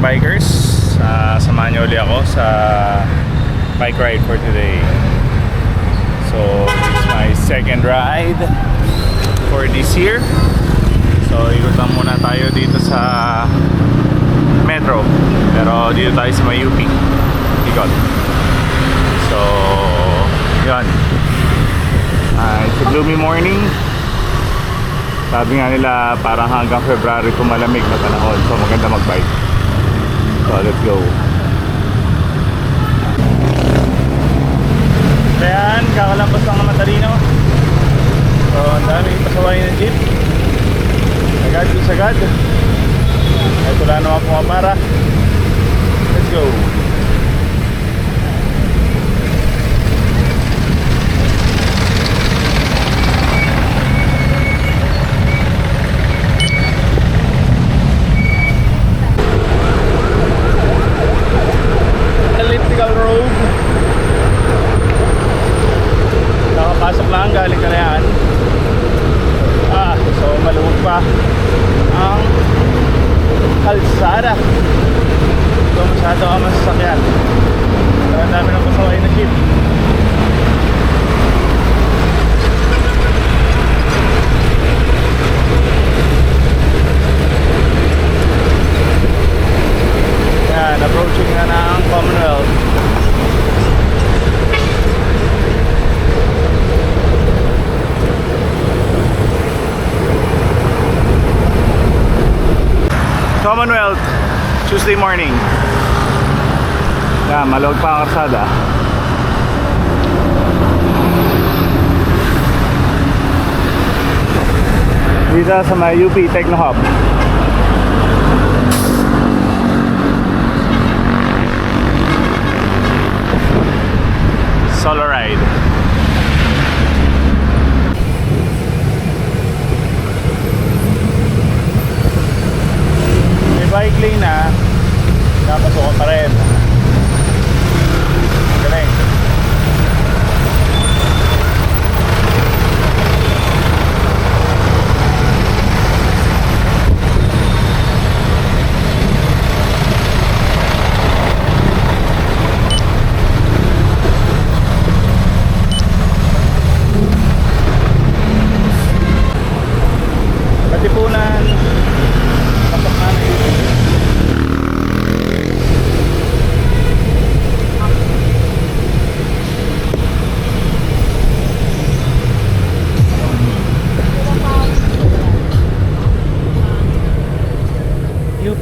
bikers, samahan niyo ulit ako sa bike ride for today. So it's my second ride for this year. So ikot lang muna tayo dito sa Metro, pero dito tayo sa may UP ikot. So yun, it's a gloomy morning. Sabi nga nila parang hanggang February kung malamig na panahon, so maganda mag-bike. So let's go. Ayan, kakalampas lang ng Matalino. So ang daming pasaway ng jeep. Sagad. Ay wala naman pumapara. Let's go. Elliptical road. Nakapasok lang galing Kalayaan. So maluwag pa ang kalsada. So masyado ang masasakyan. Ang dami ng pasaway na jeep. Yan, approaching na ng Commonwealth. Commonwealth, Tuesday morning. Yan, maluwag pa ang karsada. Dito sa may UP Techno Hub. Solo ride. Bike lane na napasok pa rin. Galing. Katipunan. Pasok na na yun. UP.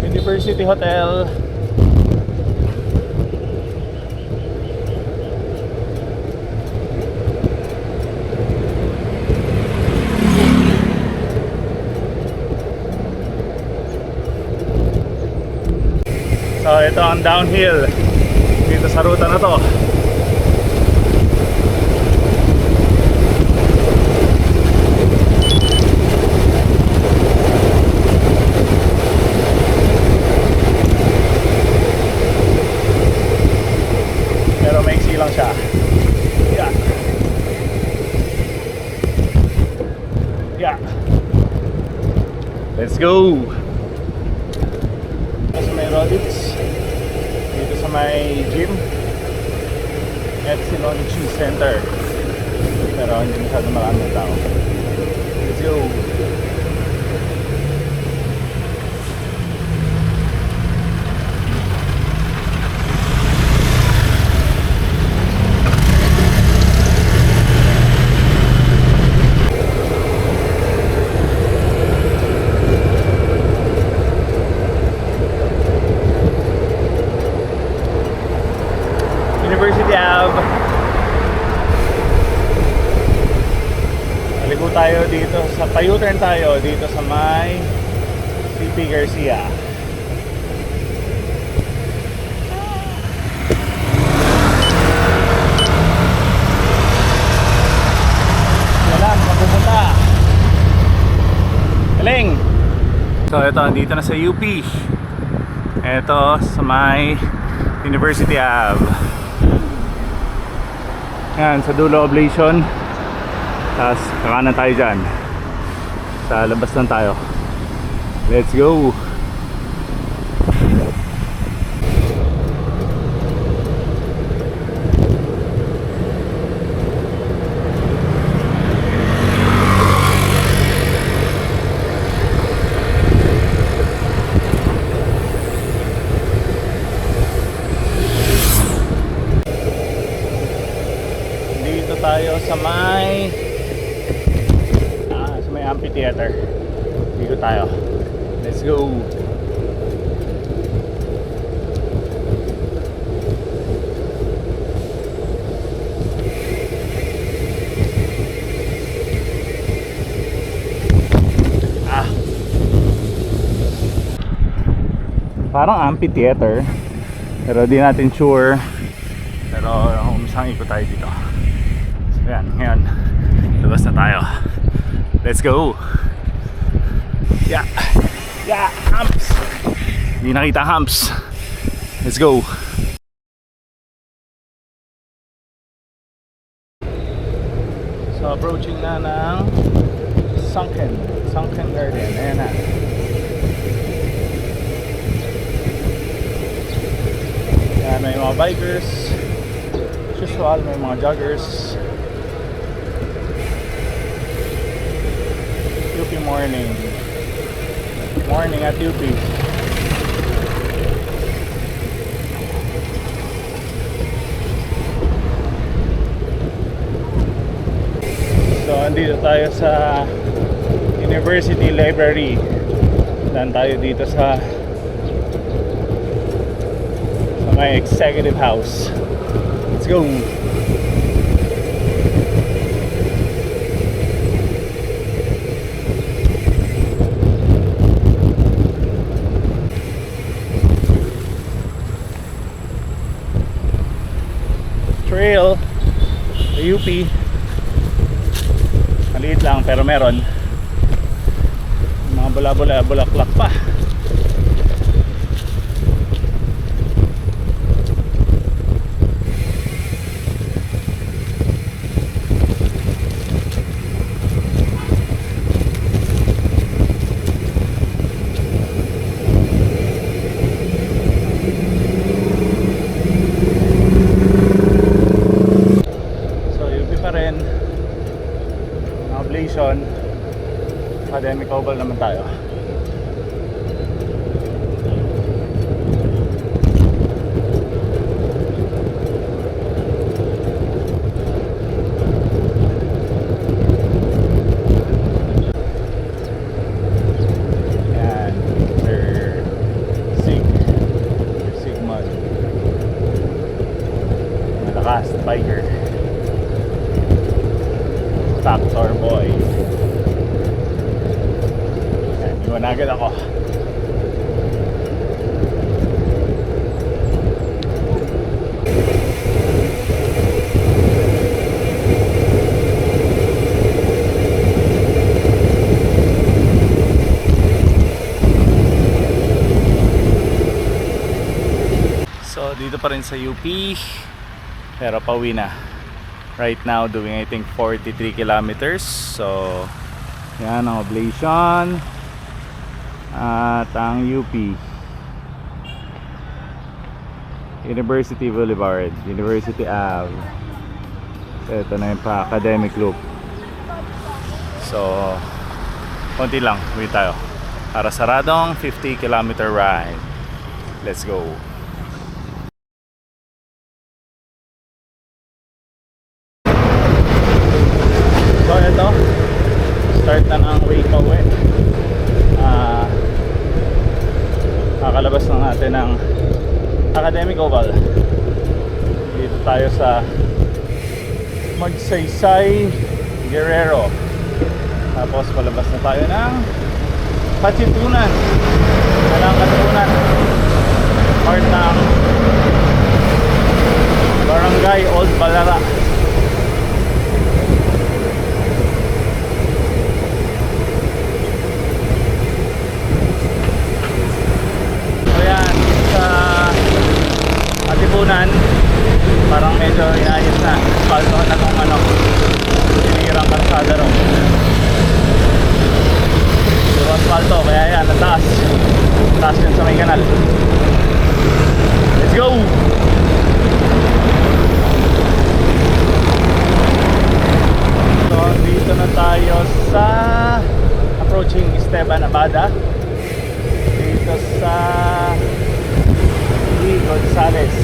University Hotel. So ito ang downhill dito sa ruta na to. Pero maiksi lang siya. Yeah. Let's go. Sa may Roditz, dito sa may gym, Epsilon Cheese Center, pero hindi masyado maraming tao. Let's go. University Ave. Naligo tayo dito sa pa-U-turn tayo dito sa may CP Garcia. Wala, mapupunta. Galing. So ito, dito na sa UP. Ito sa may University Ave. Yan, sa dulo Oblation. Tapos kakanan tayo dyan. Sa labas lang tayo. Let's go! Dito tayo sa may amphitheater. Dito tayo. Let's go. Parang amphitheater, pero di natin sure. Pero umisang ikot tayo dito. So yan, ngayon labas na tayo. Let's go. Yeah. Yeah, humps. Hindi nakita humps. Let's go. So approaching na ng Sunken Garden. Ayan na. Ayan, may mga bikers. As usual, may mga joggers. UP morning at UP. So andito tayo sa University Library. Dan tayo dito sa may executive house. Let's go. Trail sa UP. Maliit lang pero meron mga bulaklak pa. Academic Oval naman tayo. Yan, Sigmund. Malakas, biker. Tractor boy. Iwan agad ako. So dito pa rin sa UP, pero pauwi na. Right now doing I think 43 kilometers. So yan ang Oblation at ang UP University Boulevard, University Ave. So ito na yung pa-academic loop. So konti lang, wait tayo para saradong 50 kilometer ride. Let's go. So ito, start na ng way pa uwi. Kakalabas na natin ng Academic Oval. Dito tayo sa Magsaysay, Guerrero. Tapos palabas na tayo ng Katipunan. Katipunan, part ng Barangay Old Balara. Katipunan, parang medyo inayos na. aspaltohan na tong ano, sinirang kalsada ro. Puro aspalto, kaya yan, ang taas. Taas yun sa may kanal. Let's go! So, dito na tayo sa approaching Esteban Abada. Dito sa E. Gonzales.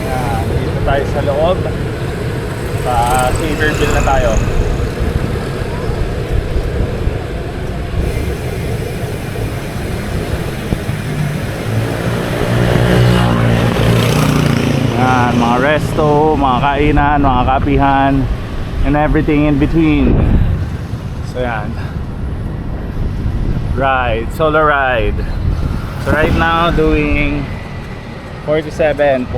Yan, dito tayo sa loob. Sa Saverville na tayo. Yan, mga resto, mga kainan, mga kapihan, and everything in between. So yan, ride, solo ride. So right now doing 47.45.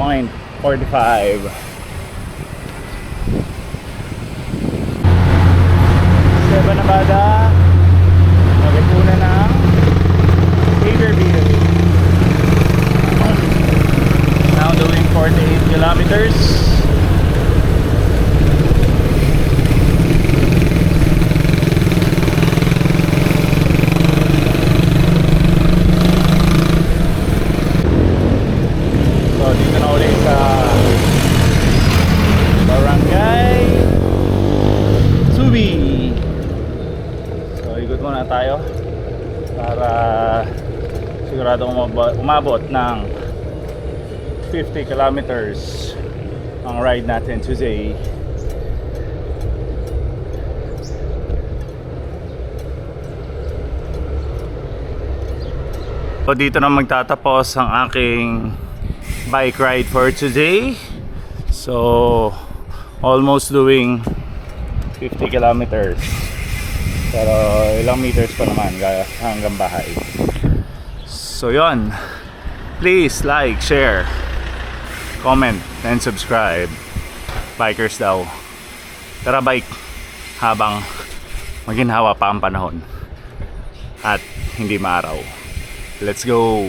Esteban Abada, nagpuna ng Saverville. Now doing 48 kilometers. Dito na ulit sa Barangay Subi. So ikot muna tayo para sigurado umabot ng 50 kilometers ang ride natin today. So dito na magtatapos ang aking bike ride for today. So almost doing 50 kilometers, pero ilang meters pa naman hanggang bahay. So yon, please like, share, comment and subscribe. Bikers daw, tara bike habang maginhawa pa ang panahon at hindi maaraw. Let's go!